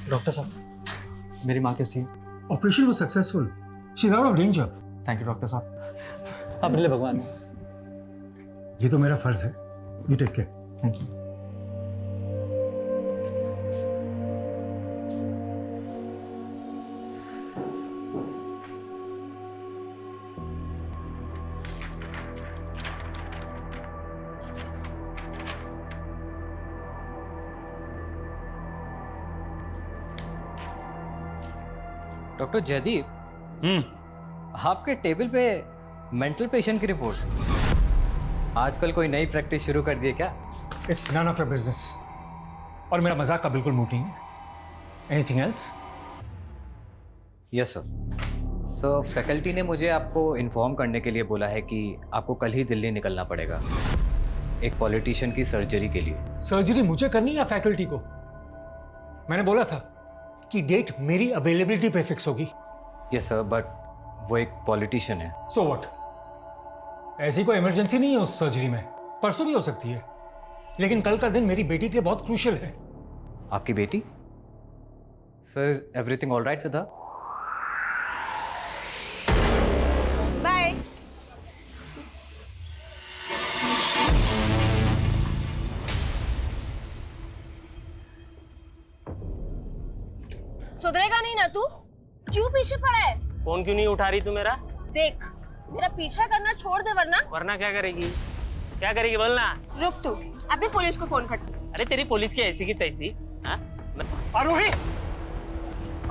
Doctor साहब, मेरी माँ कैसी है? Operation was successful, she is out of danger. Thank you doctor साहब, आप मेरे लिए भगवान हैं। ये तो मेरा फर्ज है। You take care. Thank you. Doctor Jaydeep, आपके टेबल पे मेंटल पेशेंट की रिपोर्ट। आजकल कोई नई प्रैक्टिस शुरू कर दी है क्या? It's none of your business. और मेरा मजाक का बिल्कुल मूड नहीं है। Anything else? Yes sir. Sir, faculty ने मुझे आपको इन्फॉर्म करने के लिए बोला है कि आपको कल ही दिल्ली निकलना पड़ेगा एक पॉलिटिशियन की सर्जरी के लिए। सर्जरी मुझे करनी है या फैकल्टी को? मैंने बोला था कि डेट मेरी अवेलेबिलिटी पे फिक्स होगी। यस सर, बट वो एक पॉलिटिशियन है। So what? ऐसी कोई इमरजेंसी नहीं है उस सर्जरी में, परसों भी हो सकती है। लेकिन कल का दिन मेरी बेटी के लिए बहुत क्रूशियल है। आपकी बेटी? Sir, is everything all right with her? Bye. सुधरेगा नहीं ना तू? क्यों पीछे पड़ा है? फोन क्यों नहीं उठा रही तू मेरा? देख, मेरा पीछा करना छोड़ दे वरना। वरना क्या करेगी? क्या करेगी बोलना? रुक तू, अभी पुलिस को फोन कर। अरे तेरी पुलिस की ऐसी की तैसी। हाँ? आरोही,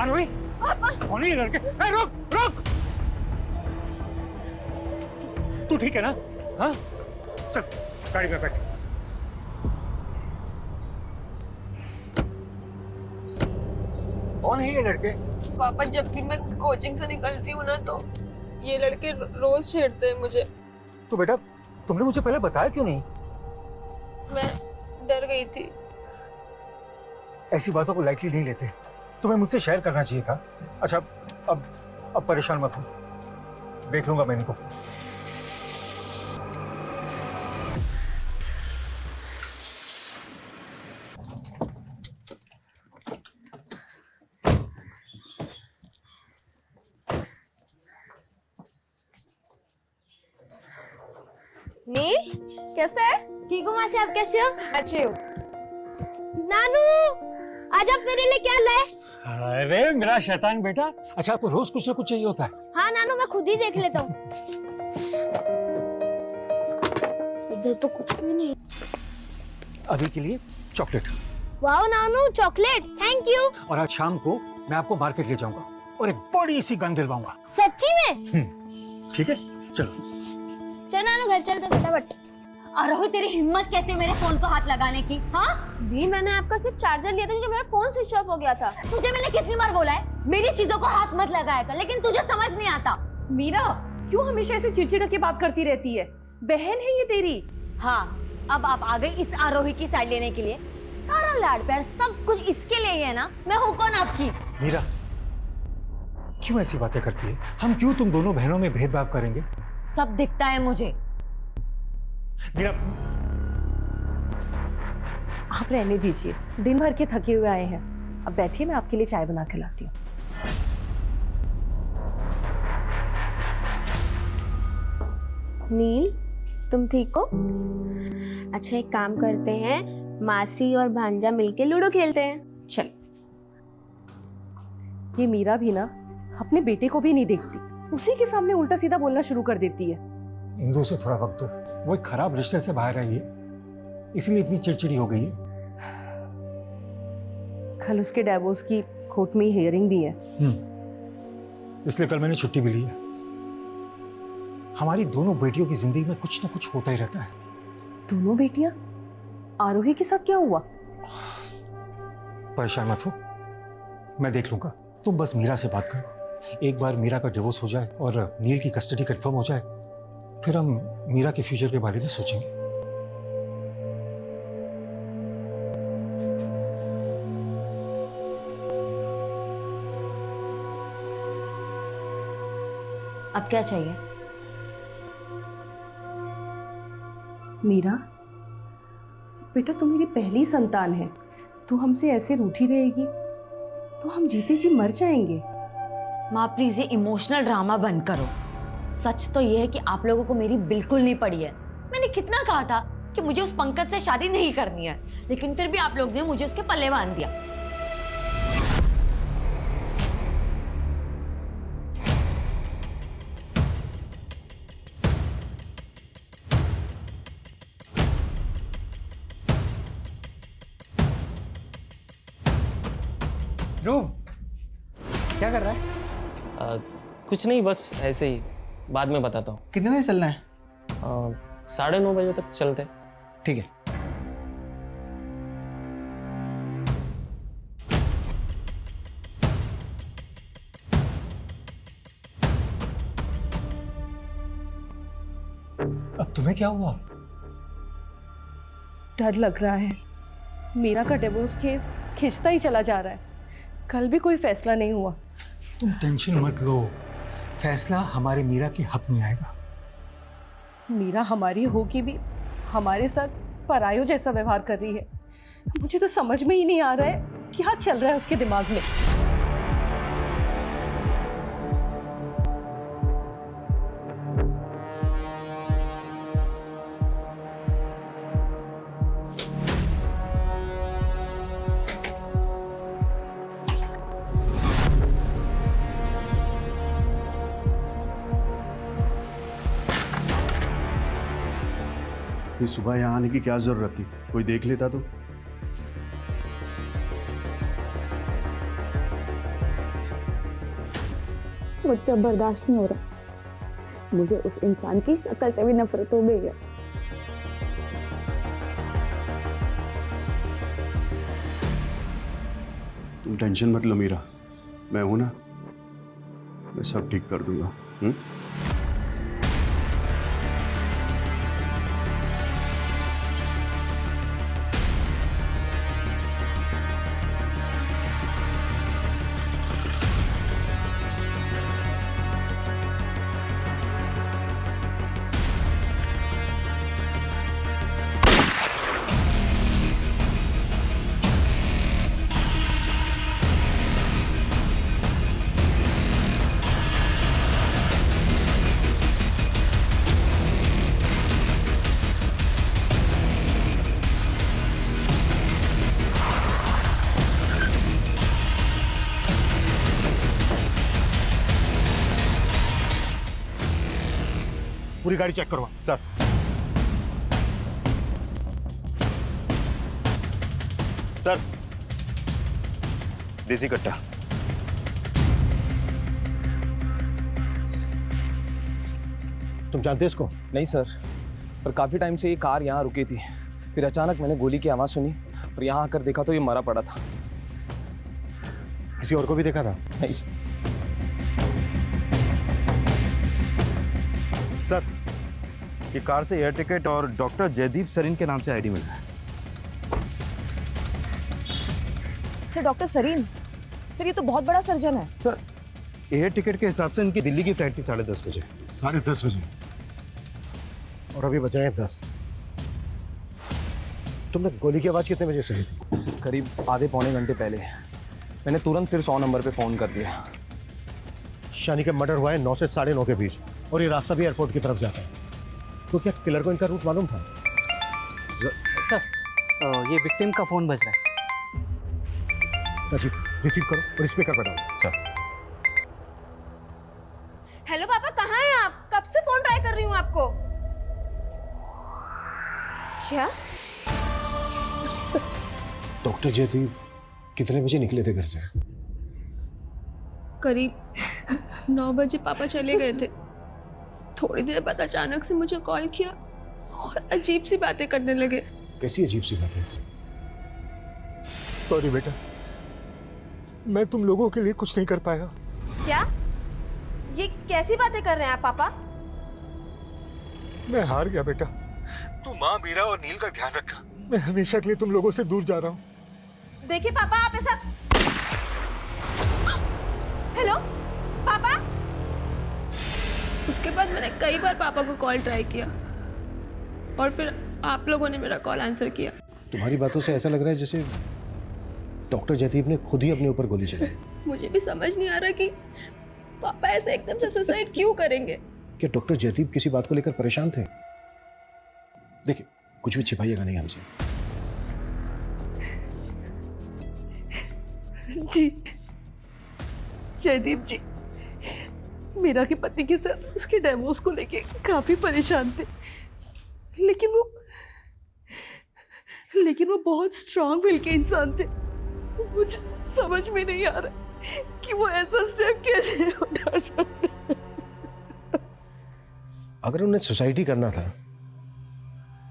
आरोही, कौन है ये लड़के? ए, रुक, रुक। तू ठीक है ना? हाँ, चल गाड़ी में बैठ। कौन है ये लड़के? पापा, जब भी मैं कोचिंग से निकलती हूँ ना तो ये लड़के रोज छेड़ते हैं मुझे। तो बेटा, तुमने मुझे पहले बताया क्यों नहीं? मैं डर गई थी। ऐसी बातों को लाइटली नहीं लेते। तुम्हें मुझसे शेयर करना चाहिए था। अच्छा, अब परेशान मत हो, देख लूंगा मैं इनको। नील, कैसे है? ठीक हूँ मासी, आप कैसे हो? अच्छी हूँ। नानू, आज आप मेरे लिए क्या लाए? अरे मेरा शैतान बेटा। अच्छा, आपको रोज कुछ ना कुछ चाहिए होता है। हाँ नानू, मैं खुद ही देख लेता हूँ। इधर तो कुछ भी नहीं। अभी के लिए चॉकलेट। वाह नानू, चॉकलेट, थैंक यू। और आज शाम को मैं आपको मार्केट ले जाऊंगा और एक बड़ी सी गन दिलवाऊंगा। सच्ची में? ठीक है, चलो। चल नानू, घर चलते फटाफट। आरोही, तेरी हिम्मत कैसे मेरे फोन को हाथ लगाने की? हाँ, दी, मैंने आपका सिर्फ चार्जर लिया था क्योंकि मेरा फोन स्विच ऑफ हो गया था। तुझे मैंने कितनी बार बोला है मेरी चीजों को हाथ मत लगाया कर, लेकिन तुझे समझ नहीं आता। मीरा, क्यों हमेशा ऐसे चिड़चिड़ करके बात करती रहती है? बहन है ये तेरी। हाँ, अब आप आ गए इस आरोही की साइड लेने के लिए। सारा लाड प्यार सब कुछ इसके लिए ही है ना? मैं हूँ कौन आपकी? मीरा, क्यों ऐसी बातें करती है? हम क्यों तुम दोनों बहनों में भेदभाव करेंगे? सब दिखता है मुझे। मीरा, आप रहने दीजिए, दिन भर के थके हुए आए हैं। अब बैठिए, मैं आपके लिए चाय बना के लाती हूँ। नील, तुम ठीक हो? अच्छा, एक काम करते हैं, मासी और भांजा मिलके लूडो खेलते हैं। चल। ये मीरा भी ना अपने बेटे को भी नहीं देखती, उसी के सामने उल्टा सीधा बोलना शुरू कर देती है। इंदु से थोड़ा वक्त दो, वो एक खराब रिश्ते से बाहर आई है, इसलिए इतनी चिड़चिड़ी हो गई है। कल उसके डिवोर्स की कोर्ट में हियरिंग भी है। इसलिए कल मैंने छुट्टी भी ली है। हमारी दोनों बेटियों की जिंदगी में कुछ ना कुछ होता ही रहता है। दोनों बेटियां? आरोही के साथ क्या हुआ? परेशान मत हो, मैं देख लूंगा। तुम बस मीरा से बात करो। एक बार मीरा का डिवोर्स हो जाए और नील की कस्टडी कंफर्म हो जाए, फिर हम मीरा के फ्यूचर के बारे में सोचेंगे। अब क्या चाहिए? मीरा, बेटा तू मेरी पहली संतान है, तू हमसे ऐसे रूठी रहेगी? तो हम जीते जी मर जाएंगे। माँ प्लीज ये इमोशनल ड्रामा बंद करो। सच तो ये है कि आप लोगों को मेरी बिल्कुल नहीं पड़ी है। मैंने कितना कहा था कि मुझे उस पंकज से शादी नहीं करनी है, लेकिन फिर भी आप लोग ने मुझे उसके पल्ले बांध दिया। ध्रुव, क्या कर रहा है? कुछ नहीं, बस ऐसे ही, बाद में बताता हूँ। कितने बजे चलना है? 9:30 बजे तक चलते हैं। ठीक है। अब तुम्हें क्या हुआ? डर लग रहा है। मीरा का डिवोर्स केस खिंचता ही चला जा रहा है। कल भी कोई फैसला नहीं हुआ। तुम टेंशन मत लो, फैसला हमारे मीरा के हक में आएगा। मीरा हमारी होगी भी हमारे साथ परायो जैसा व्यवहार कर रही है। मुझे तो समझ में ही नहीं आ रहा है क्या चल रहा है उसके दिमाग में। इतनी सुबह यहाँ आने की क्या जरूरत थी? कोई देख लेता तो। मुझसे अब बर्दाश्त नहीं हो रहा। मुझे उस इंसान की शक्ल से भी नफरत हो गई है। तुम टेंशन मत लो मीरा, मैं हूं ना, मैं सब ठीक कर दूंगा। पूरी गाड़ी चेक करवा सर। सर, देसी कट्टा। तुम जानते हो इसको? नहीं सर, पर काफी टाइम से ये कार यहाँ रुकी थी। फिर अचानक मैंने गोली की आवाज सुनी और यहाँ आकर देखा तो ये मरा पड़ा था। किसी और को भी देखा था? नहीं सर। सर, ये कार से एयर टिकट और डॉक्टर जयदीप सरीन के नाम से आईडी मिला है। Sir, doctor Sarin? सर, ये तो बहुत बड़ा सर्जन है। सर, एयर टिकट के हिसाब से इनकी दिल्ली की फ्लाइट थी 10:30 बजे। 10:30 बजे? और अभी बचे हैं 10। तुमने गोली की आवाज़ कितने बजे सुनी थी? करीब आधे पौने घंटे पहले। मैंने तुरंत फिर 100 नंबर पे फ़ोन कर दिया। शानी का मर्डर हुआ है 9 से 9:30 के बीच, और ये रास्ता भी एयरपोर्ट की तरफ जाता है। तो क्या किलर को इनका रूट मालूम था? सर, ये विक्टिम का फोन बज रहा है। राजीव, रिसीव करो और स्पीकर पर डालो। सर। हेलो पापा, कहाँ हैं आप? कब से फोन ट्राई कर रही हूँ आपको। क्या? डॉक्टर जयदीप कितने बजे निकले थे घर से? करीब 9 बजे पापा चले गए थे। थोड़ी देर बाद अचानक से मुझे कॉल किया और अजीब सी बातें करने लगे। कैसी अजीब सी बातें? सॉरी बेटा, मैं तुम लोगों के लिए कुछ नहीं कर पाया। क्या? ये कैसी बातें कर रहे हैं आप पापा? मैं हार गया बेटा। तू माँ, मीरा और नील का ध्यान रखना। मैं हमेशा के लिए तुम लोगों से दूर जा रहा हूँ। देखिए पापा, आप ऐसा। हेलो पापा। उसके बाद मैंने कई बार पापा को कॉल ट्राई किया और फिर आप लोगों ने मेरा कॉल आंसर किया। तुम्हारी बातों से ऐसा लग रहा है जैसे डॉक्टर जयदीप ने खुद ही अपने ऊपर गोली चलाई। मुझे भी समझ नहीं आ रहा कि पापा ऐसे एकदम से सुसाइड क्यों करेंगे। क्या डॉक्टर जयदीप किसी बात को लेकर परेशान थे? देखिए, कुछ भी छिपाइएगा नहीं हमसे। जी जयदीप जी, मीरा के पति के साथ उसके डिवोर्स को लेके काफी परेशान थे, लेकिन वो बहुत स्ट्रांग विल के इंसान थे। मुझे समझ में नहीं आ रहा कि वो ऐसा स्टेप कैसे उठा सकते। अगर उन्हें सुसाइड ही करना था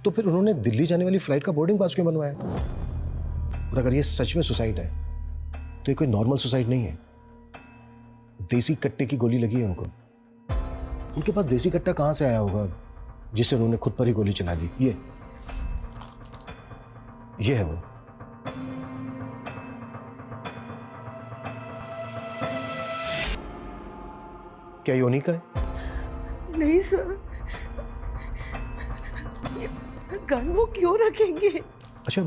तो फिर उन्होंने दिल्ली जाने वाली फ्लाइट का बोर्डिंग पास क्यों बनवाया? और अगर ये सच में सुसाइड है तो ये कोई नॉर्मल सुसाइड नहीं है। देसी कट्टे की गोली लगी है उनको। उनके पास देसी कट्टा कहां से आया होगा जिससे उन्होंने खुद पर ही गोली चला दी? ये है वो। क्या ये उन्हीं का है? नहीं सर, गन वो क्यों रखेंगे? अच्छा,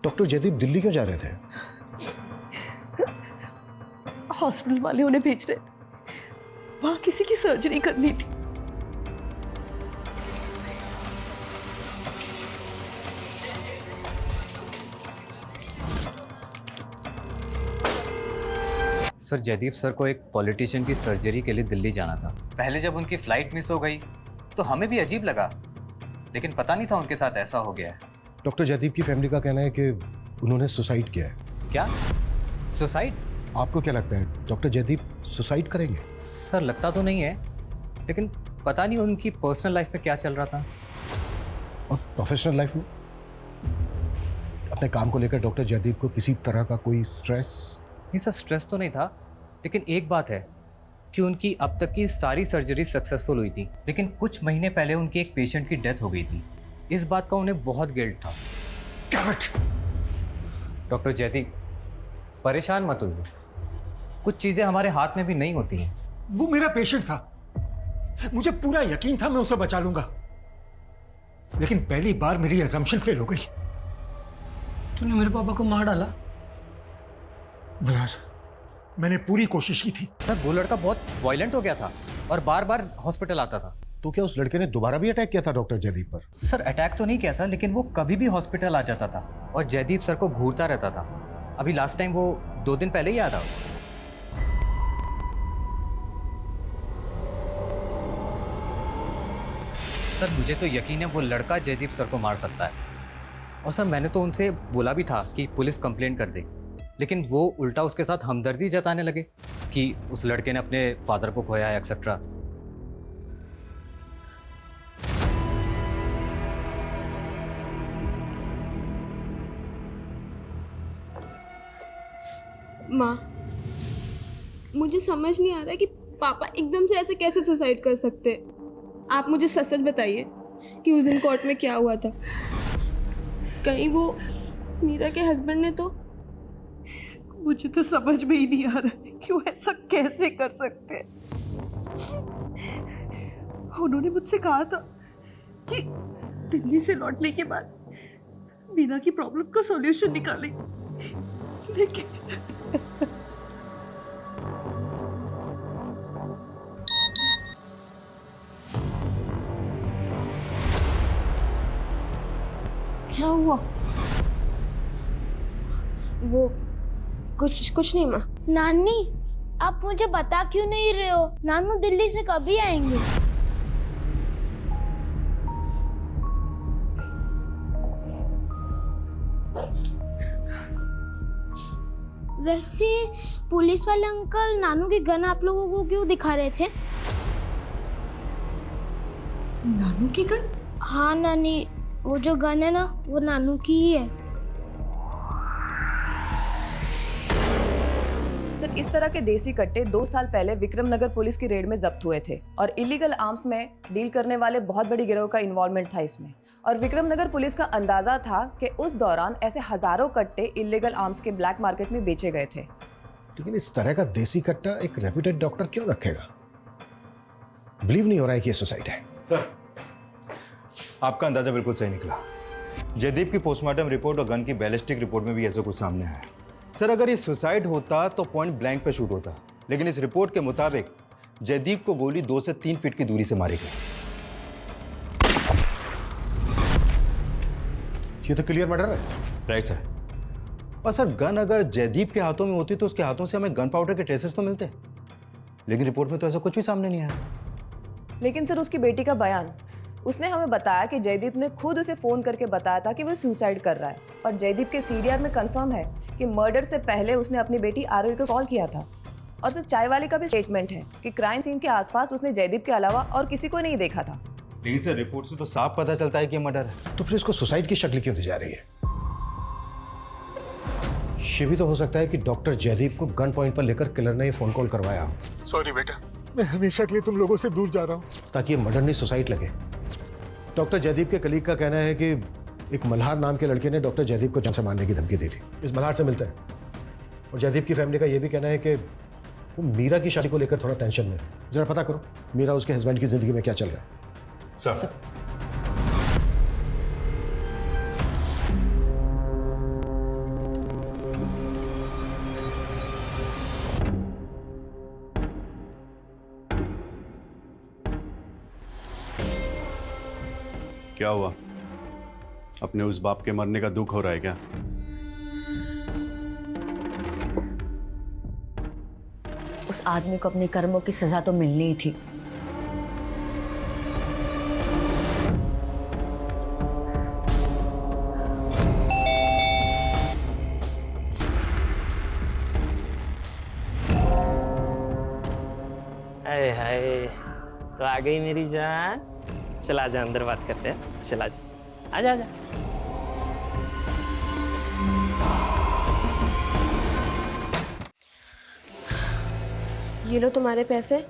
डॉक्टर जयदीप दिल्ली क्यों जा रहे थे? हॉस्पिटल वाले उन्हें भेज रहे, वहां किसी की सर्जरी करनी थी। सर, जयदीप सर को एक पॉलिटिशियन की सर्जरी के लिए दिल्ली जाना था। पहले जब उनकी फ्लाइट मिस हो गई तो हमें भी अजीब लगा, लेकिन पता नहीं था उनके साथ ऐसा हो गया है। डॉक्टर जयदीप की फैमिली का कहना है कि उन्होंने सुसाइड किया है। क्या? सुसाइड? आपको क्या लगता है डॉक्टर जयदीप सुसाइड करेंगे? सर, लगता तो नहीं है, लेकिन पता नहीं उनकी पर्सनल लाइफ में क्या चल रहा था। और प्रोफेशनल लाइफ में? अपने काम को लेकर डॉक्टर जयदीप को किसी तरह का कोई स्ट्रेस? नहीं सर, स्ट्रेस तो नहीं था, लेकिन एक बात है कि उनकी अब तक की सारी सर्जरी सक्सेसफुल हुई थी, लेकिन कुछ महीने पहले उनकी एक पेशेंट की डेथ हो गई थी। इस बात का उन्हें बहुत गिल्ट था। डॉक्टर जयदीप, परेशान मत होइए, कुछ चीजें हमारे हाथ में भी नहीं होती हैं। वो मेरा पेशेंट था, मुझे पूरा यकीन था मैं उसे बचा लूंगा, लेकिन पहली बार मेरी अजम्पशन फेल हो गई। तूने मेरे पापा को मार डाला? बलराज, मैंने पूरी कोशिश की थी। सर, वो लड़का बहुत वायलेंट हो गया था और बार बार हॉस्पिटल आता था। तो क्या उस लड़के ने दोबारा भी अटैक किया था डॉक्टर जयदीप पर? सर, अटैक तो नहीं किया था, लेकिन वो कभी भी हॉस्पिटल आ जाता था और जयदीप सर को घूरता रहता था। अभी लास्ट टाइम वो 2 दिन पहले ही आया था। सर, मुझे तो यकीन है वो लड़का जयदीप सर को मार सकता है। और सर, मैंने तो उनसे बोला भी था कि पुलिस कंप्लेंट कर दे, लेकिन वो उल्टा उसके साथ हमदर्दी जताने लगे कि उस लड़के ने अपने फादर को खोया है एक्सेट्रा। माँ, मुझे समझ नहीं आ रहा है कि पापा एकदम से ऐसे कैसे सुसाइड कर सकते हैं। आप मुझे सच सच बताइए कि उस दिन कोर्ट में क्या हुआ था। कहीं वो मीरा के हस्बैंड ने तो? मुझे तो समझ में ही नहीं आ रहा है कि वो ऐसा कैसे कर सकते हैं। उन्होंने मुझसे कहा था कि दिल्ली से लौटने के बाद मीरा की प्रॉब्लम का सॉल्यूशन निकालेंगे, लेकिन क्या हुआ? वो कुछ नहीं माँ। नानी, आप मुझे बता क्यों नहीं रहे हो? नानू दिल्ली से कभी आएंगे? वैसे पुलिस वाले अंकल नानू की गन आप लोगों को क्यों दिखा रहे थे? नानू की गन? हाँ नानी, वो जो गन है ना, वो नानू की ही है। सर, इस तरह के देसी कट्टे 2 साल पहले विक्रमनगर पुलिस की रेड में जब्त हुए थे और इलीगल आर्म्स में डील करने वाले बहुत बड़ी गिरोह का इन्वॉल्वमेंट था इसमें। और विक्रमनगर पुलिस का अंदाजा था कि उस दौरान ऐसे हजारों कट्टे इलीगल आर्म्स के ब्लैक मार्केट में बेचे गए थे। लेकिन इस तरह का देसी कट्टा एक रेप्यूटेड डॉक्टर क्यों रखेगा? बिलीव नहीं हो रहा है कि ये सुसाइड है। सर, आपका अंदाजा बिल्कुल सही निकला। जयदीप की पोस्टमार्टम रिपोर्ट और गन की बैलिस्टिक रिपोर्ट में भी ऐसा कुछ सामने आया है। सर अगर ये सुसाइड होता तो पॉइंट ब्लैंक पे शूट होता, लेकिन इस रिपोर्ट के मुताबिक जयदीप को गोली 2 से 3 फीट की दूरी से मारी गई। ये तो क्लियर मर्डर है। Right sir. और सर गन अगर जयदीप के हाथों में होती तो उसके हाथों से हमें गन पाउडर के ट्रेसेस तो मिलते, लेकिन रिपोर्ट में तो ऐसा कुछ भी सामने नहीं आया। लेकिन सर उसकी बेटी का बयान, उसने हमें बताया कि जयदीप ने खुद उसे फोन करके बताया था कि वो सुसाइड कर रहा है, और जयदीप के सीडीआर में कंफर्म है कि मर्डर से पहले उसने अपनी बेटी आरोही को कॉल किया था। और सर चाय वाले का भी स्टेटमेंट है कि क्राइम सीन के आसपास उसने जयदीप के अलावा और किसी को नहीं देखा था। लेकिन सर रिपोर्ट से तो साफ पता चलता है कि मर्डर है। तो फिर इसको सुसाइड की शक्ल क्यों दी जा रही है? ये भी तो हो सकता है कि डॉक्टर जयदीप को गन पॉइंट पर लेकर किलर ने ये फोन कॉल करवाया। सॉरी बेटा, मैं हमेशा के लिए तुम लोगों से दूर जा रहा हूँ। ताकि ये मर्डर नहीं सुसाइड लगे। डॉक्टर जयदीप के कलीग का कहना है कि एक मल्हार नाम के लड़के ने डॉक्टर जयदीप को जान से मारने की धमकी दी थी। इस मल्हार से मिलते हैं। और जयदीप की फैमिली का यह भी कहना है कि वो मीरा की शादी को लेकर थोड़ा टेंशन में। जरा पता करो मीरा उसके हस्बैंड की जिंदगी में क्या चल रहा है। सर क्या हुआ? अपने उस बाप के मरने का दुख हो रहा है क्या? उस आदमी को अपने कर्मों की सजा तो मिलनी ही थी। अरे हाय, तो आ गई मेरी जान। चला जा, अंदर बात करते हैं। चला जा, आजा आजा। ये लो तुम्हारे पैसे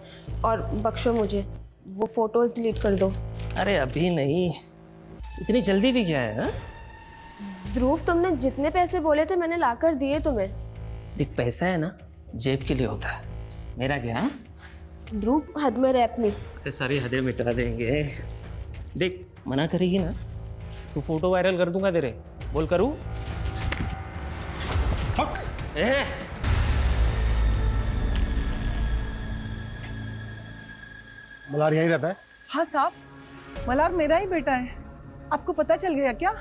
और बख्शो मुझे, वो फोटोज डिलीट कर दो। अरे अभी नहीं, इतनी जल्दी भी क्या है? हा? ध्रुव, तुमने जितने पैसे बोले थे मैंने लाकर दिए तुम्हें। देख पैसा है ना, जेब के लिए होता है, मेरा क्या है? ध्रुव हद में रह अपनी। अरे सारी हदें मिटा देंगे। देख मना करेगी ना तो फोटो वायरल कर दूंगा तेरे। बोल करूँ? मल्हार यहीं रहता है? हाँ साहब, मल्हार मेरा ही बेटा है। आपको पता चल गया क्या?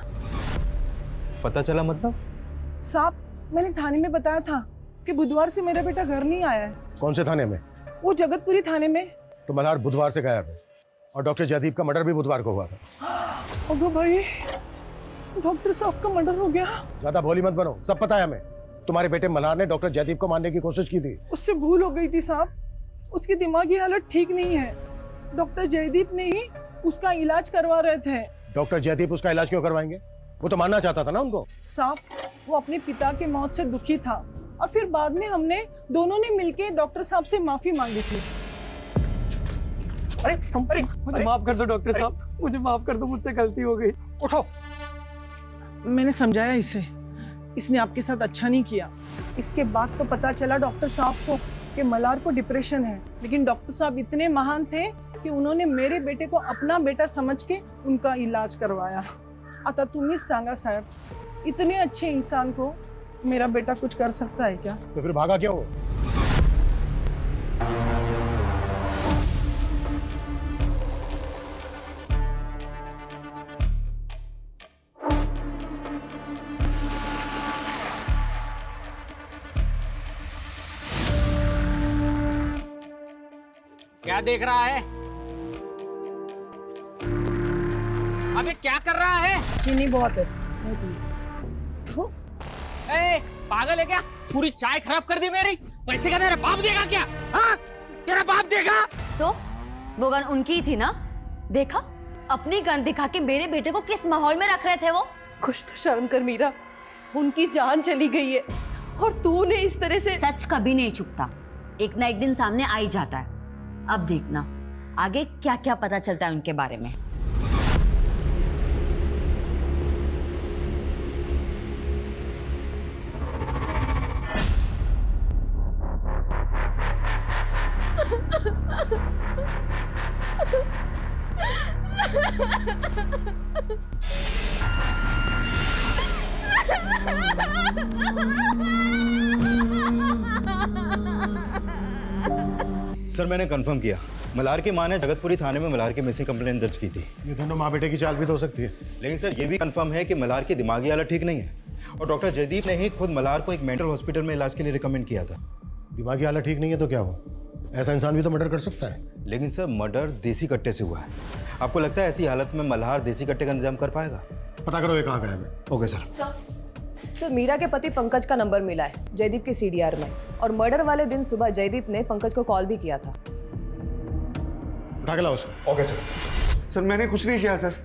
पता चला मतलब? साहब मैंने थाने में बताया था कि बुधवार से मेरा बेटा घर नहीं आया है। कौन से थाने में? वो जगतपुरी थाने में। तो मल्हार बुधवार से गायब है और डॉक्टर जयदीप का मर्डर भी बुधवार को हुआ था। अगो भाई, डॉक्टर साहब का मर्डर हो गया। ज्यादा भोली मत बनो, सब पता है हमें। तुम्हारे बेटे मल्हार ने डॉक्टर जयदीप को मारने की कोशिश की थी। उससे भूल हो गई थी साहब, उसकी दिमागी हालत ठीक नहीं है। डॉक्टर जयदीप ने ही उसका इलाज करवा रहे थे। डॉक्टर जयदीप उसका इलाज क्यों करवाएंगे? वो तो मारना चाहता था ना उनको। साहब वो अपने पिता के मौत से दुखी था और फिर बाद में हमने दोनों ने मिलके डॉक्टर साहब से माफी मांगी थी। अरे मुझे माफ कर दो डॉक्टर साहब, मुझे माफ कर दो, मुझसे गलती हो गई। उठो। मैंने समझाया इसे, इसने आपके साथ अच्छा नहीं किया। इसके बाद तो पता चला डॉक्टर साहब को कि मल्हार को डिप्रेशन है, लेकिन डॉक्टर साहब इतने महान थे कि उन्होंने मेरे बेटे को अपना बेटा समझ के उनका इलाज करवाया। आता तुम्हीच सांगा साहब, इतने अच्छे इंसान को मेरा बेटा कुछ कर सकता है क्या? तो फिर भागा क्यों? क्या देख रहा है? अबे क्या कर रहा है? चीनी बहुत है। ए, पागल है क्या? पूरी चाय खराब कर दी मेरी। पैसे का तेरा बाप देगा क्या? हाँ? तेरा बाप देगा? तो वो गन उनकी ही थी ना? देखा, अपनी गन दिखा के मेरे बेटे को किस माहौल में रख रहे थे वो। कुछ तो शर्म कर मीरा, उनकी जान चली गई है और तूने इस तरह से। सच कभी नहीं छुपता, एक ना एक दिन सामने आ ही जाता है। अब देखना आगे क्या क्या पता चलता है उनके बारे में। सर मैंने कंफर्म किया, मल्हार की मां ने जगतपुरी थाने में मल्हार की मिसिंग कंप्लेंट दर्ज की थी। ये दोनों माँ बेटे की चाल भी तो हो सकती है। लेकिन सर ये भी कंफर्म है कि मल्हार की दिमागी हालत ठीक नहीं है, और डॉक्टर जयदीप ने ही खुद मल्हार को एक मेंटल हॉस्पिटल में इलाज के लिए रिकमेंड किया था। दिमागी हालत ठीक नहीं है तो क्या हुआ? ऐसा इंसान भी तो मर्डर कर सकता है। लेकिन सर मर्डर देसी कट्टे से हुआ है। आपको लगता है ऐसी हालत में मल्हार देसी कट्टे का इंतजाम कर पाएगा? पता करो ये कहाँ गया है। Okay sir. सर मीरा के पति पंकज का नंबर मिला है जयदीप के सीडीआर में, और मर्डर वाले दिन सुबह जयदीप ने पंकज को कॉल भी किया था। उठा के लाओ उसको। Okay sir. सर मैंने कुछ नहीं किया सर।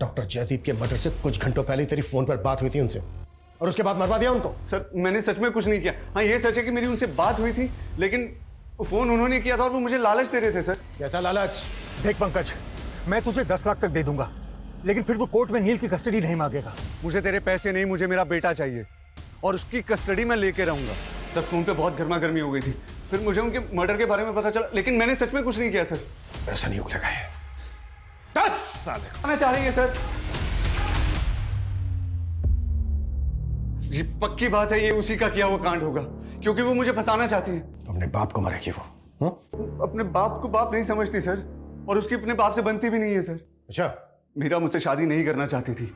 डॉक्टर जयदीप के मर्डर से कुछ घंटों पहले तेरी फोन पर बात हुई थी उनसे, और उसके बाद मरवा दिया उनको। सर मैंने सच में कुछ नहीं किया। हाँ ये सच है कि मेरी उनसे बात हुई थी, लेकिन फोन उन्होंने किया था और वो मुझे लालच दे रहे थे सर। कैसा लालच? देख पंकज, मैं तुझे 10 लाख तक दे दूंगा, लेकिन फिर वो कोर्ट में नील की कस्टडी नहीं मांगेगा। मुझे तेरे पैसे नहीं, मुझे मेरा बेटा चाहिए और उसकी कस्टडी मैं लेके रहूंगा। सर फोन पे बहुत गर्मा गर्मी हो गई थी, फिर मुझे उनके मर्डर के बारे में पता चला, लेकिन मैंने सच में कुछ नहीं किया सर। ऐसा नहीं उगलेगा ये। 10 साल आना चाह रही है सर। ये पक्की बात है, ये उसी का किया हुआ कांड होगा, क्योंकि वो मुझे फंसाना चाहती है। अपने बाप को मारेगी वो। हाँ? अपने बाप को बाप नहीं समझती सर, और उसकी अपने बाप से बनती भी नहीं है सर। अच्छा। मीरा मुझसे शादी नहीं करना चाहती थी,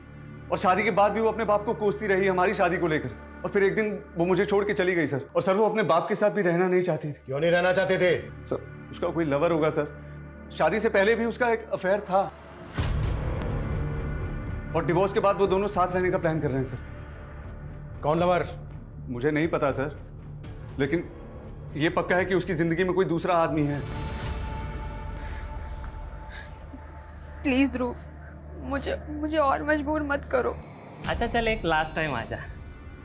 और शादी के बाद भी वो अपने बाप को कोसती रही हमारी शादी को लेकर, और फिर एक दिन वो मुझे छोड़ के चली गई सर। और सर वो अपने बाप के साथ भी रहना नहीं चाहती थी। क्यों नहीं रहना चाहते थे? सर उसका कोई लवर होगा सर, शादी से पहले भी उसका एक अफेयर था, और डिवोर्स के बाद वो दोनों साथ रहने का प्लान कर रहे हैं सर। कौन लवर? मुझे नहीं पता सर, लेकिन ये पक्का है कि उसकी जिंदगी में कोई दूसरा आदमी है। प्लीज ध्रुव, मुझे और मजबूर मत करो। अच्छा चल एक लास्ट टाइम आ जा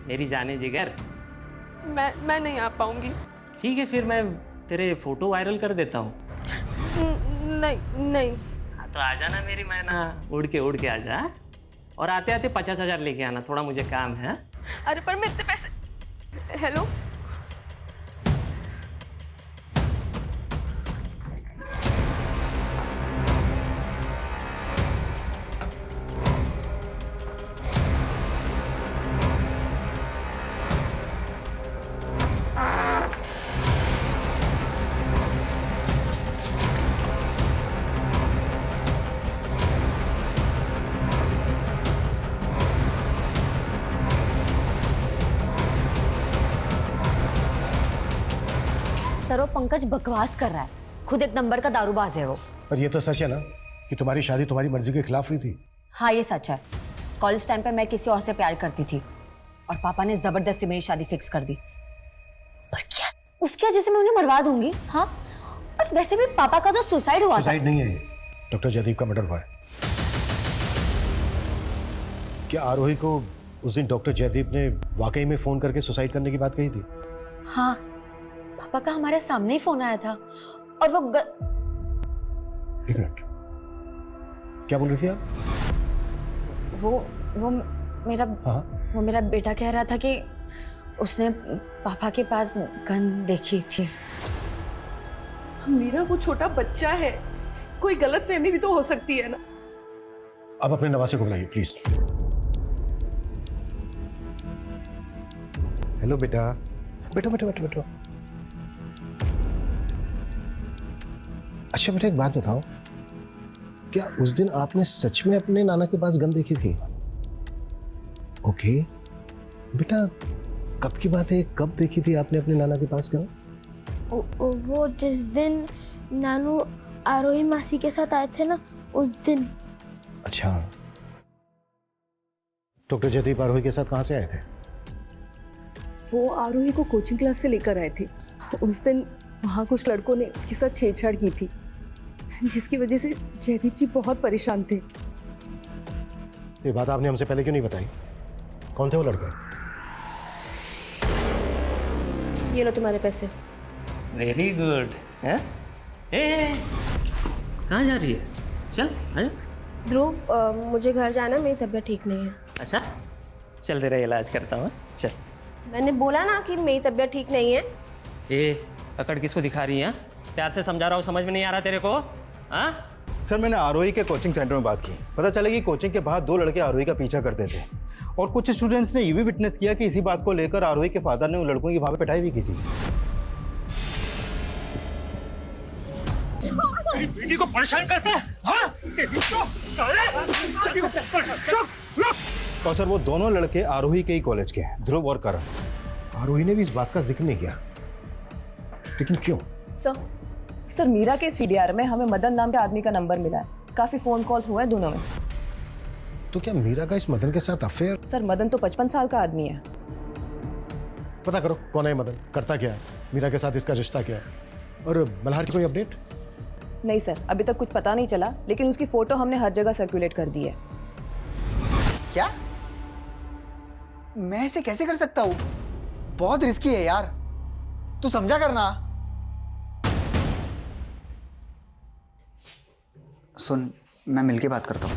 मेरी जाने जिगर। मैं नहीं आ पाऊंगी। ठीक है फिर मैं तेरे फोटो वायरल कर देता हूँ। नहीं। हाँ तो आ जाना मेरी मैना, उड़ के आ जा, और आते आते 50,000 लेके आना, थोड़ा मुझे काम है। अरे पर मैं इतने पैसे। हेलो सर वो पंकज बकवास कर रहा है, खुद एक नंबर का दारूबाज है वो। पर ये तो सच है ना कि तुम्हारी शादी तुम्हारी मर्जी के खिलाफ हुई थी। हाँ ये सच है। कॉलेज टाइम पे मैं किसी और से प्यार करती थी, और पापा ने जबरदस्ती मेरी शादी फिक्स कर दी। पर क्या उसकी वजह से मैं उन्हें मरवा दूंगी? हाँ, और वैसे भी पापा का तो सुसाइड हुआ था। सुसाइड नहीं है ये, डॉक्टर जयदीप का मर्डर हुआ है। क्या आरोही को उस दिन डॉक्टर जयदीप ने वाकई में फोन करके सुसाइड करने की बात कही थी? हाँ, पापा का हमारे सामने ही फोन आया था, और वो एक मिनट, क्या बोल रही थी आप? वो मेरा हाँ? वो मेरा बेटा कह रहा था कि उसने पापा के पास गन देखी थी। मीरा वो छोटा बच्चा है, कोई गलतफहमी भी तो हो सकती है ना। अब अपने नवासे को बुलाइए प्लीज। हेलो बेटा। बैठो। अच्छा बेटा एक बात बताओ, क्या उस दिन आपने सच में अपने नाना के पास गन देखी थी? ओके बेटा, कब की बात है, कब देखी थी आपने अपने नाना के पास गन? वो जिस दिन नानू आरोही मासी के साथ आए थे ना, उस दिन। अच्छा, डॉक्टर जयदीप आरोही के साथ कहाँ से आए थे? वो आरोही को कोचिंग क्लास से लेकर आए थे। उस दिन वहाँ कुछ लड़कों ने उसके साथ छेड़छाड़ की थी, जिसकी वजह से जयदीप जी बहुत परेशान थे। ये बात आपने हमसे पहले क्यों नहीं बताई? कौन थे वो लड़के? ये लो तुम्हारे पैसे। Very good. है कहाँ जा रही है? चल आजा। ध्रुव, मुझे घर जाना, मेरी तबीयत ठीक नहीं है। अच्छा चल तेरा इलाज करता हूँ, चल। मैंने बोला ना कि मेरी तबीयत ठीक नहीं है। ए पकड़ किसको दिखा रही है? प्यार से समझा रहा हूँ, समझ में नहीं आ रहा तेरे को? हाँ सर मैंने आरोही के कोचिंग सेंटर में बात की, पता चला कि कोचिंग के बाहर 2 लड़के आरोही का पीछा करते थे, और कुछ स्टूडेंट्स ने ये भी विटनेस किया कि इसी बात को लेकर आरोही के फादर ने उन लड़कों की वहां पे पिटाई भी की थी। मेरी बेटी को परेशान करता है, हाँ? और सर वो दोनों लड़के आरोही के ही कॉलेज के हैं, ध्रुव और करण। आरोही ने भी इस बात का जिक्र नहीं किया, लेकिन क्यों? सर मीरा के सीडीआर में हमें मदन नाम के आदमी का नंबर मिला है। काफी फोन कॉल्स हुए हैं दोनों में। तो क्या मीरा का इस मदन के साथ अफेयर? सर मदन तो 55 साल का आदमी है। पता करो कौन है मदन, करता क्या है, मीरा के साथ इसका रिश्ता क्या है, और मल्हार की कोई अपडेट? नहीं सर, अभी तक कुछ पता नहीं चला, लेकिन उसकी फोटो हमने हर जगह सर्कुलेट कर दी है। क्या? मैं ऐसे कैसे कर सकता हूँ? बहुत रिस्की है यार, तू समझा करना। सुन, मैं मिलके बात करता हूँ।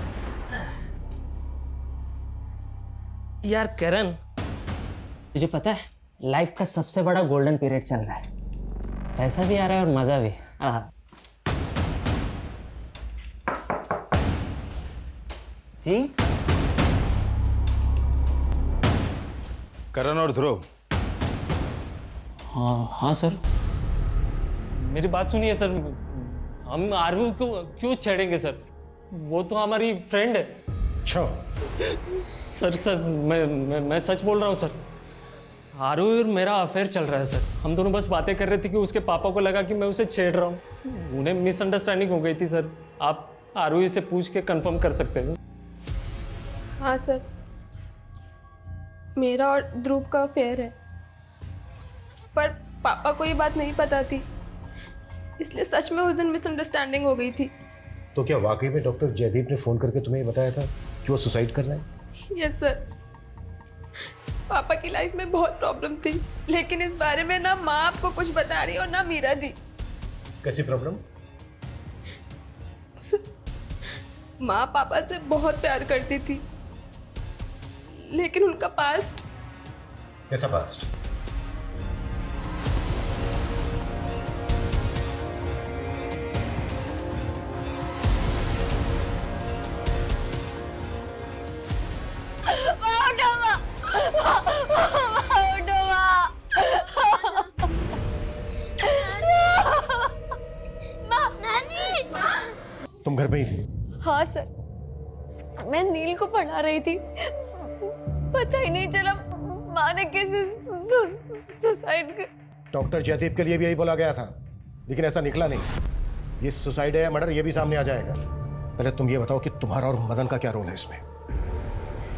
यार करण, मुझे पता है लाइफ का सबसे बड़ा गोल्डन पीरियड चल रहा है। पैसा भी आ रहा है और मजा भी। जी? करण और ध्रुव। हाँ सर। मेरी बात सुनिए सर, हम आरू को क्यों छेड़ेंगे सर? वो तो हमारी फ्रेंड है। अच्छा सर मैं सच बोल रहा हूँ सर। आरू और मेरा अफेयर चल रहा है सर। हम दोनों बस बातें कर रहे थे कि उसके पापा को लगा कि मैं उसे छेड़ रहा हूँ। उन्हें मिसअंडरस्टैंडिंग हो गई थी सर। आप आरू से पूछ के कंफर्म कर सकते हैं। हाँ सर, मेरा और ध्रुव का अफेयर है, पर पापा को ये बात नहीं पता थी, इसलिए सच में उस दिन मिसअंडरस्टैंडिंग हो गई थी। तो क्या वाकई में डॉक्टर जयदीप ने फोन करके तुम्हें बताया था कि वो सुसाइड कर रहा है? यस सर, पापा की लाइफ में बहुत प्रॉब्लम थी, लेकिन इस बारे में ना माँ आपको कुछ बता रही और ना मीरा दी। कैसी प्रॉब्लम? माँ पापा से बहुत प्यार करती थी, लेकिन उनका पास्ट। कैसा पास्ट? तुम घर पे ही थी? हाँ सर, मैं नील को पढ़ा रही थी, पता ही नहीं चला माँ ने कैसे सुसाइड कर। डॉक्टर जयदीप के लिए भी यही बोला गया था, लेकिन ऐसा निकला नहीं। ये सुसाइड है या मर्डर, ये भी सामने आ जाएगा। पहले तुम ये बताओ कि तुम्हारा और मदन का क्या रोल है इसमें?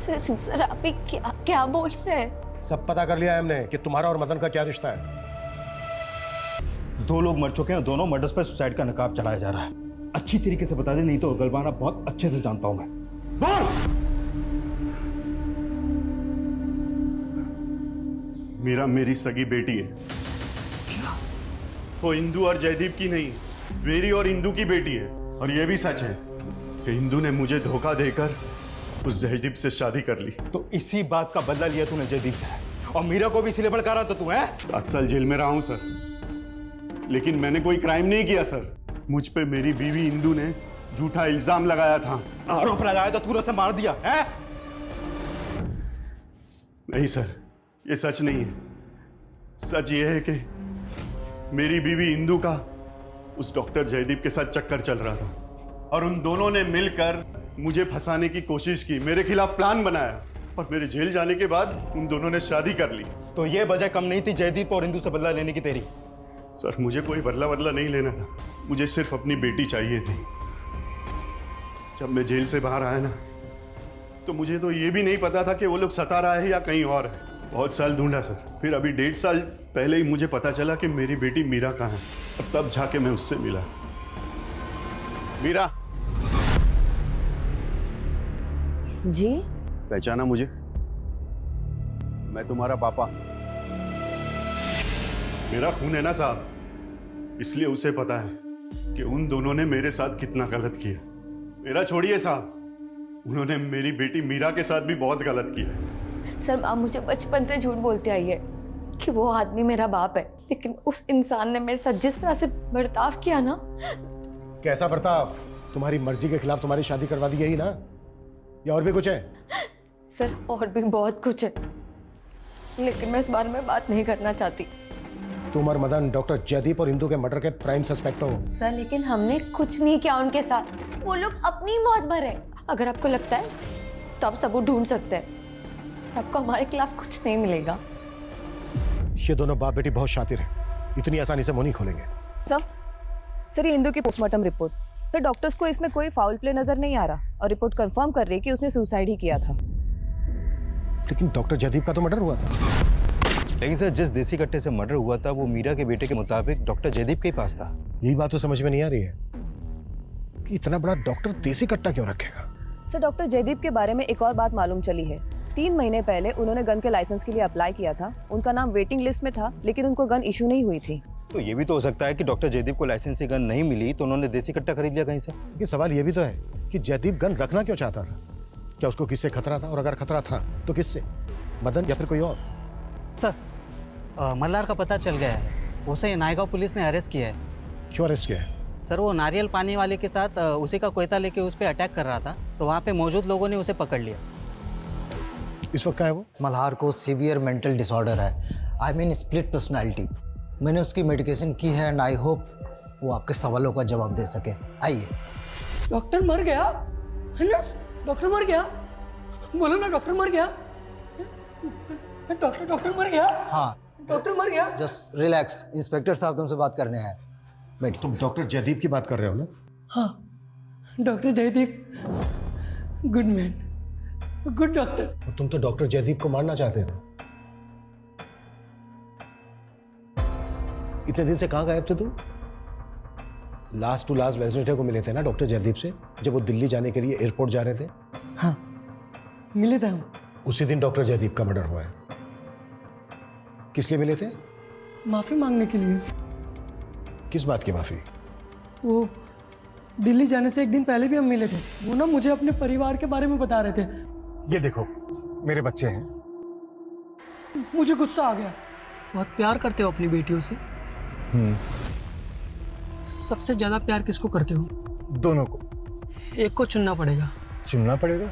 सर आप ये क्या बोल रहे हैं? सब पता कर लिया है हमने कि तुम्हारा और मदन का क्या रिश्ता है। 2 लोग मर चुके हैं, दोनों मर्डर्स पर सुसाइड का नकाब चलाया जा रहा है। अच्छी तरीके से बता दे, नहीं तो गलबाना बहुत अच्छे से जानता हूं मैं। बोल! मीरा मेरी सगी बेटी है। क्या? वो इंदू और जयदीप की नहीं, मेरी और इंदू की बेटी है। और ये भी सच है कि इंदू ने मुझे धोखा देकर उस जयदीप से शादी कर ली। तो इसी बात का बदला लिया तूने जयदीप से, और मीरा को भी इसीलिए भड़का रहा था तू, है? 7 साल जेल में रहा हूं सर, लेकिन मैंने कोई क्राइम नहीं किया सर। मुझ पे मेरी बीवी इंदू ने झूठा इल्जाम लगाया था। आरोप लगाया तो तूने उसे मार दिया है? नहीं सर, ये सच नहीं है। सच ये है कि मेरी बीवी इंदू का उस डॉक्टर जयदीप के साथ चक्कर चल रहा था, और उन दोनों ने मिलकर मुझे फंसाने की कोशिश की, मेरे खिलाफ प्लान बनाया, और मेरे जेल जाने के बाद उन दोनों ने शादी कर ली। तो ये वजह कम नहीं थी जयदीप और इंदू से बदला लेने की तेरी? सर मुझे कोई बदला नहीं लेना था, मुझे सिर्फ अपनी बेटी चाहिए थी। जब मैं जेल से बाहर आया ना, तो मुझे तो ये भी नहीं पता था कि वो लोग सता रहा है या कहीं और है। बहुत साल ढूंढा सर, फिर अभी 1.5 साल पहले ही मुझे पता चला कि मेरी बेटी मीरा कहाँ है, और तब जाके मैं उससे मिला। मीरा जी? पहचाना मुझे? मैं तुम्हारा पापा। मेरा खून है ना साहब, इसलिए उसे पता है कि उन दोनों ने मेरे साथ कितना गलत किया। मेरा छोड़िए साहब, उन्होंने मेरी बेटी मीरा के साथ भी बहुत गलत किया। सर आप मुझे बचपन से झूठ बोलते आई है कि वो आदमी मेरा बाप है, लेकिन उस इंसान ने मेरे साथ जिस तरह से बर्ताव किया ना। कैसा बर्ताव? तुम्हारी मर्जी के खिलाफ तुम्हारी शादी करवा दी, यही ना? या और भी कुछ है? सर और भी बहुत कुछ है, लेकिन मैं इस बारे में बात नहीं करना चाहती। तुम और मदन डॉक्टर जयदीप और इंदु के मर्डर के प्राइम सस्पेक्ट हो। सर लेकिन हमने कुछ नहीं किया उनके साथ, वो लोग अपनी मौत भरे। अगर आपको लगता है तो आप सबूत ढूंढ सकते हैं, आपको हमारे खिलाफ कुछ नहीं मिलेगा। ये दोनों बाप बेटी बहुत शातिर हैं, इतनी आसानी से मुंह नहीं खोलेंगे। सर ये इंदु की पोस्टमार्टम रिपोर्ट, तो डॉक्टर्स को इसमें कोई फाउल प्ले नजर नहीं आ रहा और रिपोर्ट कंफर्म कर रही है कि उसने सुसाइड ही किया था। लेकिन डॉक्टर जयदीप का तो मर्डर हुआ था। लेकिन सर जिस देसी कट्टे से मर्डर हुआ था वो मीरा के बेटे के मुताबिक डॉक्टर जयदीप के ही पास था। यही बात तो समझ में नहीं आ रही है कि इतना बड़ा डॉक्टर देसी कट्टा क्यों रखेगा। सर डॉक्टर जयदीप के बारे में एक और बात मालूम चली है। 3 महीने पहले उन्होंने गन के लाइसेंस के लिए अप्लाई किया था, उनका नाम वेटिंग लिस्ट में था, लेकिन उनको गन इशू नहीं हुई थी। तो ये भी तो हो सकता है कि डॉक्टर जयदीप को लाइसेंस से गन नहीं मिली तो उन्होंने देसी कट्टा खरीद लिया कहीं से। ये सवाल ये भी तो है कि जयदीप गन रखना क्यों चाहता था? क्या उसको किससे खतरा था, और अगर खतरा था तो किससे, मदन या फिर कोई और? सर मल्हार का पता चल गया है, उसे नायगांव पुलिस ने अरेस्ट किया है। क्यों अरेस्ट किया है? सर वो नारियल पानी वाले के साथ उसी का कोयता लेके उस पर अटैक कर रहा था, तो वहाँ पे मौजूद लोगों ने उसे पकड़ लिया। इस वक्त क्या है वो? मल्हार को सीवियर मेंटल डिसऑर्डर है, आई मीन स्प्लिट पर्सनालिटी। मैंने उसकी मेडिकेशन की है एंड आई होप वो आपके सवालों का जवाब दे सके। आइए। डॉक्टर मर गया है ना? डॉक्टर मर गया, बोलो ना डॉक्टर मर गया। डॉक्टर मर गया। हाँ डॉक्टर मर गया। जस्ट रिलैक्स, इंस्पेक्टर साहब तुमसे बात करने हैं। बैठ। तुम डॉक्टर जयदीप की बात कर रहे हो ना? हाँ doctor Jaydeep, good man, good doctor. और तुम तो डॉक्टर जयदीप को मारना चाहते थे। इतने दिन से कहाँ गायब थे तुम? लास्ट टू लास्ट वेडनेसडे को मिले थे ना डॉक्टर जयदीप से, जब वो दिल्ली जाने के लिए एयरपोर्ट जा रहे थे। हाँ मिले थे हम। उसी दिन डॉक्टर जयदीप का मर्डर हुआ है। किस लिए मिले थे? माफी मांगने के लिए। किस बात की माफी? वो दिल्ली जाने से एक दिन पहले भी हम मिले थे, वो ना मुझे अपने परिवार के बारे में बता रहे थे। ये देखो मेरे बच्चे हैं। मुझे गुस्सा आ गया। बहुत प्यार करते हो अपनी बेटियों से? सबसे ज्यादा प्यार किसको करते हो? दोनों को। एक को चुनना पड़ेगा। चुनना पड़ेगा?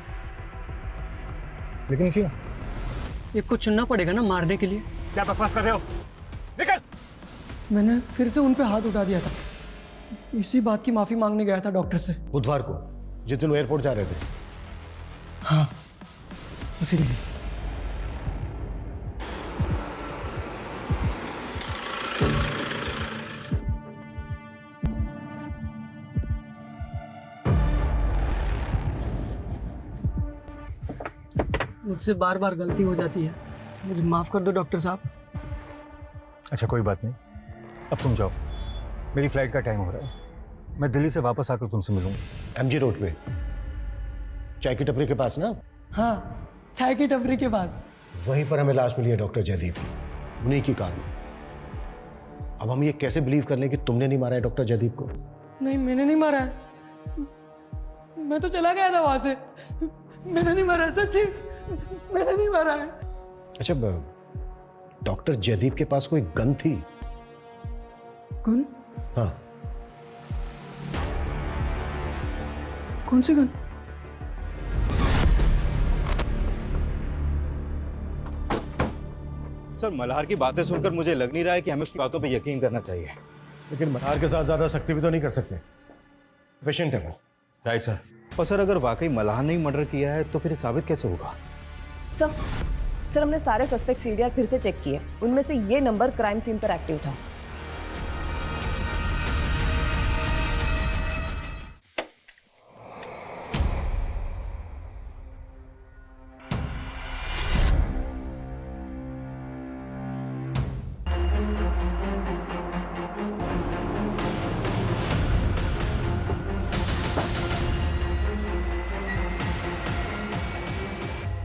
लेकिन क्यों? एक को चुनना पड़ेगा ना मारने के लिए। क्या बकवास कर रहे हो? निकल! मैंने फिर से उन पे हाथ उठा दिया था, इसी बात की माफी मांगने गया था डॉक्टर से। बुधवार को, जिस दिन वो एयरपोर्ट जा रहे थे। हाँ उसी दिन। मुझसे बार बार गलती हो जाती है, मुझे माफ कर दो डॉक्टर साहब। अच्छा कोई बात नहीं, अब तुम जाओ, मेरी फ्लाइट का टाइम हो रहा है। मैं दिल्ली से वापस आकर तुमसे मिलूंगा। एमजी रोड पे चाय की टपरी के पास ना? हाँ चाय की टपरी के पास। वहीं पर हमें लाश मिली है डॉक्टर जयदीप की, उन्हीं की कार में। अब हम ये कैसे बिलीव कर लें कि तुमने नहीं मारा है डॉक्टर जयदीप को? नहीं मैंने नहीं मारा है, मैं तो चला गया था वहां से। मैंने नहीं मारा, सच्ची मैंने नहीं मारा है। अच्छा डॉक्टर जयदीप के पास कोई गन थी? गन? हाँ। कौन सी गन? सर मल्हार की बातें सुनकर मुझे लग नहीं रहा है कि हमें उसकी बातों पे यकीन करना चाहिए। लेकिन मल्हार के साथ ज्यादा सख्ती भी तो नहीं कर सकते, पेशेंट है वो। Right sir. और सर अगर वाकई मल्हार ने ही मर्डर किया है तो फिर ये साबित कैसे होगा? सर हमने सारे सस्पेक्ट सीडीआर फिर से चेक किए, उनमें से ये नंबर क्राइम सीन पर एक्टिव था।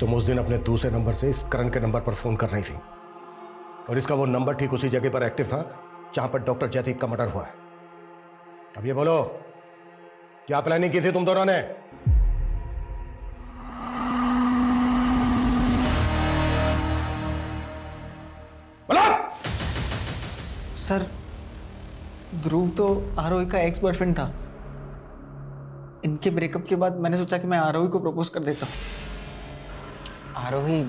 तुम उस दिन अपने दूसरे नंबर से इस करण के नंबर पर फोन कर रही थी, और इसका वो नंबर ठीक उसी जगह पर एक्टिव था जहां पर डॉक्टर जयदीप का मर्डर हुआ है। अब ये बोलो, क्या प्लानिंग की थी तुम दोनों ने? सर ध्रुव तो आरोही का एक्स बॉयफ्रेंड था। इनके ब्रेकअप के बाद मैंने सोचा कि मैं आरोही को प्रपोज कर देता हूँ। आरोही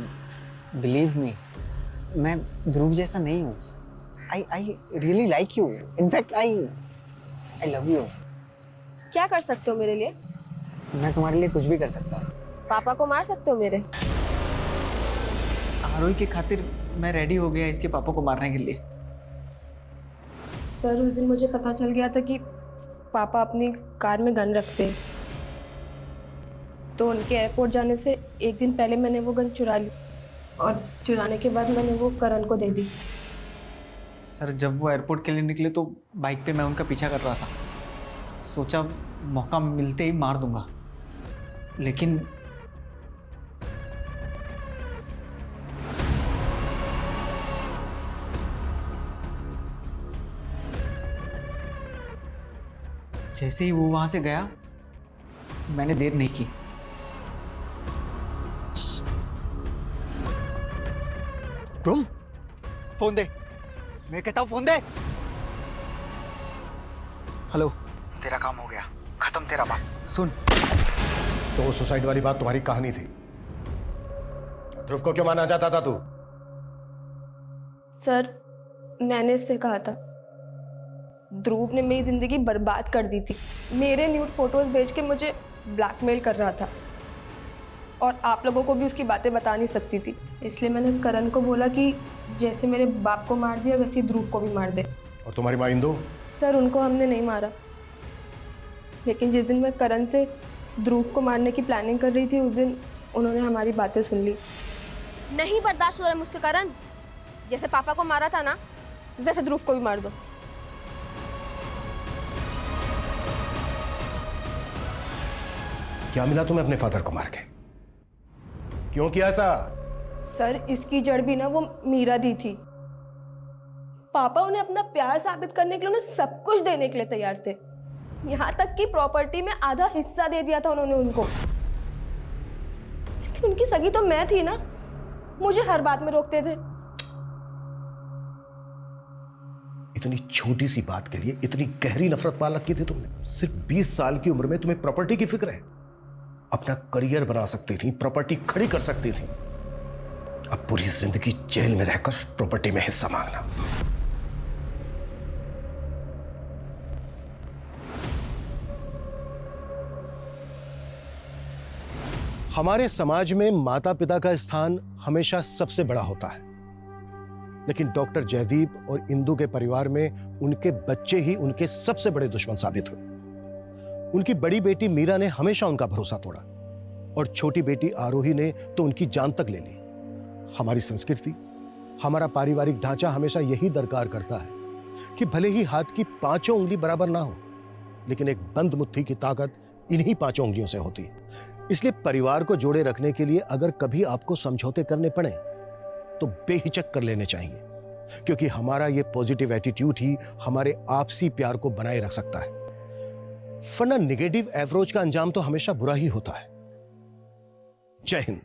बिलीव मी, मैं ध्रुव जैसा नहीं हूँ। I really like you. In fact, I love you. क्या कर सकते हो मेरे लिए? मैं तुम्हारे लिए कुछ भी कर सकता हूँ। पापा को मार सकते हो मेरे? आरोही के खातिर मैं रेडी हो गया इसके पापा को मारने के लिए। सर उस दिन मुझे पता चल गया था कि पापा अपनी कार में गन रखते हैं, तो उनके एयरपोर्ट जाने से एक दिन पहले मैंने वो गन चुरा ली और चुराने के बाद मैंने वो करण को दे दी। सर जब वो एयरपोर्ट के लिए निकले तो बाइक पे मैं उनका पीछा कर रहा था, सोचा मौका मिलते ही मार दूंगा, लेकिन जैसे ही वो वहां से गया मैंने देर नहीं की। तुम फोन दे, मैं कहता हूं फोन दे। हेलो, तेरा काम हो गया, खत्म तेरा बाप। सुन, तो वो सुसाइड वाली बात तुम्हारी कहानी थी। ध्रुव को क्यों माना चाहता था तू? सर मैंने इससे कहा था, ध्रुव ने मेरी जिंदगी बर्बाद कर दी थी, मेरे न्यूड फोटोज भेज के मुझे ब्लैकमेल कर रहा था और आप लोगों को भी उसकी बातें बता नहीं सकती थी। इसलिए मैंने करण को बोला कि जैसे मेरे बाप को मार दिया वैसे ही ध्रुव को भी मार दे। और तुम्हारी माँ इंदु? सर उनको हमने नहीं मारा, लेकिन जिस दिन मैं करण से ध्रुव को मारने की प्लानिंग कर रही थी उस दिन उन्होंने हमारी बातें सुन ली। नहीं बर्दाश्त हो रहा है मुझसे करण, जैसे पापा को मारा था ना वैसे ध्रुव को भी मार दो। क्या मिला तुम्हें अपने फादर को मार के? क्यों किया ऐसा? सर इसकी जड़ भी ना वो मीरा दी थी। पापा उन्हें अपना प्यार साबित करने के लिए उन्हें सब कुछ देने के लिए तैयार थे, यहाँ तक कि प्रॉपर्टी में आधा हिस्सा दे दिया था उन्होंने उनको। लेकिन उनकी सगी तो मैं थी ना, मुझे हर बात में रोकते थे। इतनी छोटी सी बात के लिए इतनी गहरी नफरत पाल रखी थी तुमने? सिर्फ 20 साल की उम्र में तुम्हें प्रॉपर्टी की फिक्र है? अपना करियर बना सकती थी, प्रॉपर्टी खड़ी कर सकती थी। अब पूरी जिंदगी जेल में रहकर प्रॉपर्टी में हिस्सा मांगना। हमारे समाज में माता पिता का स्थान हमेशा सबसे बड़ा होता है, लेकिन डॉक्टर जयदीप और इंदु के परिवार में उनके बच्चे ही उनके सबसे बड़े दुश्मन साबित हुए। उनकी बड़ी बेटी मीरा ने हमेशा उनका भरोसा तोड़ा और छोटी बेटी आरोही ने तो उनकी जान तक ले ली। हमारी संस्कृति, हमारा पारिवारिक ढांचा हमेशा यही दरकार करता है कि भले ही हाथ की 5 उंगली बराबर ना हो, लेकिन एक बंद मुट्ठी की ताकत इन्हीं 5 उंगलियों से होती है। इसलिए परिवार को जोड़े रखने के लिए अगर कभी आपको समझौते करने पड़े तो बेहिचक कर लेने चाहिए, क्योंकि हमारा ये पॉजिटिव एटीट्यूड ही हमारे आपसी प्यार को बनाए रख सकता है। वरना नेगेटिव एवरोज का अंजाम तो हमेशा बुरा ही होता है। जय हिंद।